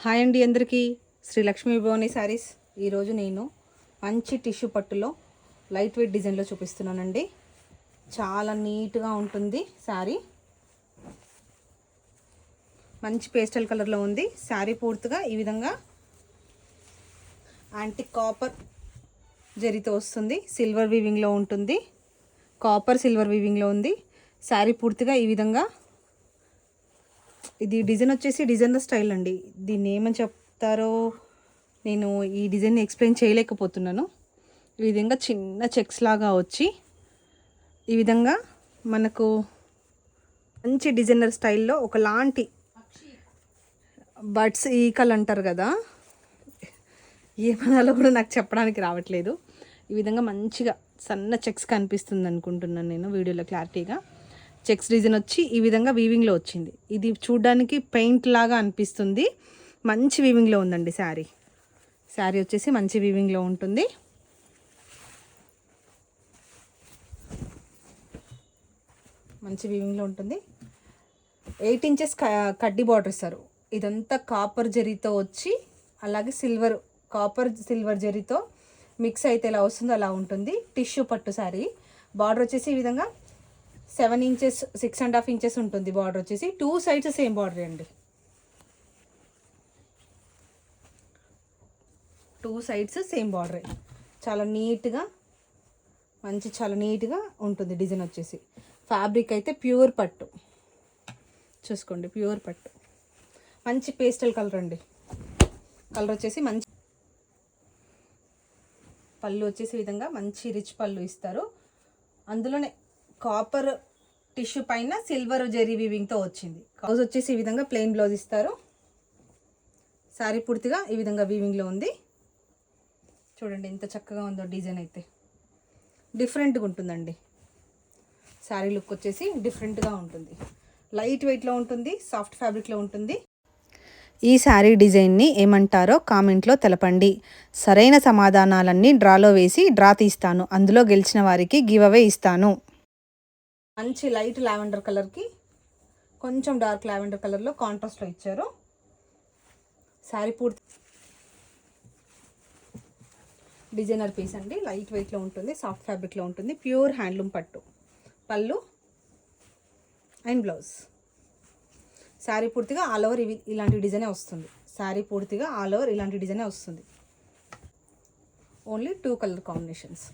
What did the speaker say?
Hi అండి అందరికీ. శ్రీ లక్ష్మీ భవాని శారీస్. ఈరోజు నేను మంచి టిష్యూ పట్టులో లైట్ వెయిట్ డిజైన్లో చూపిస్తున్నానండి. చాలా నీట్గా ఉంటుంది శారీ. మంచి పేస్టల్ కలర్లో ఉంది శారీ. పూర్తిగా ఈ విధంగా యాంటిక్ కాపర్ జరీతో వస్తుంది. సిల్వర్ వీవింగ్లో ఉంటుంది. కాపర్ సిల్వర్ వీవింగ్లో ఉంది శారీ. పూర్తిగా ఈ విధంగా ఇది డిజైన్ వచ్చేసి డిజైనర్ స్టైల్ అండి. దీన్ని ఏమని చెప్తారో నేను ఈ డిజైన్ ఎక్స్ప్లెయిన్ చేయలేకపోతున్నాను. ఈ విధంగా చిన్న చెక్స్ లాగా వచ్చి ఈ విధంగా మనకు మంచి డిజైనర్ స్టైల్లో ఒకలాంటి బడ్స్ ఈకలు అంటారు కదా, ఏమనాలో కూడా నాకు చెప్పడానికి రావట్లేదు. ఈ విధంగా మంచిగా సన్న చెక్స్ కనిపిస్తుంది అనుకుంటున్నాను నేను వీడియోలో క్లారిటీగా. చెక్స్ డిజైన్ వచ్చి ఈ విధంగా వీవింగ్లో వచ్చింది. ఇది చూడడానికి పెయింట్ లాగా అనిపిస్తుంది. మంచి వీవింగ్లో ఉందండి శారీ. శారీ వచ్చేసి మంచి వీవింగ్లో ఉంటుంది. మంచి వీవింగ్లో ఉంటుంది. 8 ఇంచెస్ కడ్డీ బార్డర్ ఇస్తారు. ఇదంతా కాపర్ జరీతో వచ్చి అలాగే కాపర్ సిల్వర్ జరీతో మిక్స్ అయితే ఎలా వస్తుందో అలా ఉంటుంది. టిష్యూ పట్టు శారీ. బార్డర్ వచ్చేసి ఈ విధంగా 7 ఇంచెస్ 6.5 ఇంచెస్ ఉంటుంది. బార్డర్ వచ్చేసి 2 సైడ్స్ సేమ్ బార్డర్ అండి. 2 సైడ్స్ సేమ్ బార్డరే. చాలా నీట్గా చాలా నీట్గా ఉంటుంది డిజైన్ వచ్చేసి. ఫ్యాబ్రిక్ అయితే ప్యూర్ పట్టు చూసుకోండి. ప్యూర్ పట్టు మంచి పేస్టల్ కలర్ అండి. కలర్ వచ్చేసి మంచి పళ్ళు వచ్చేసి విధంగా మంచి రిచ్ పళ్ళు ఇస్తారు. అందులోనే కాపర్ టిష్యూ పైన సిల్వర్ జెరీ వీవింగ్తో వచ్చింది. బ్లౌజ్ వచ్చేసి ఈ విధంగా ప్లెయిన్ బ్లౌజ్ ఇస్తారు. శారీ పూర్తిగా ఈ విధంగా వీవింగ్లో ఉంది. చూడండి ఎంత చక్కగా ఉందో డిజైన్. అయితే డిఫరెంట్గా ఉంటుందండి శారీ. లుక్ వచ్చేసి డిఫరెంట్గా ఉంటుంది. లైట్ వెయిట్లో ఉంటుంది. సాఫ్ట్ ఫ్యాబ్రిక్లో ఉంటుంది. ఈ శారీ డిజైన్ని ఏమంటారో కామెంట్లో తెలపండి. సరైన సమాధానాలన్నీ డ్రాలో వేసి డ్రా తీస్తాను. అందులో గెలిచిన వారికి గివ్ అవే ఇస్తాను. మంచి లైట్ లావెండర్ కలర్కి కొంచెం డార్క్ లావెండర్ కలర్లో కాంట్రాస్ట్లో ఇచ్చారు. శారీ పూర్తి డిజైనర్ పీస్ అండి. లైట్ వెయిట్లో ఉంటుంది. సాఫ్ట్ ఫ్యాబ్రిక్లో ఉంటుంది. ప్యూర్ హ్యాండ్లూమ్ పట్టు. పళ్ళు అండ్ బ్లౌజ్. శారీ పూర్తిగా ఆల్ ఓవర్ ఇలాంటి డిజైనే వస్తుంది. శారీ పూర్తిగా ఆల్ ఓవర్ ఇలాంటి డిజైనే వస్తుంది. Only 2 colour combinations.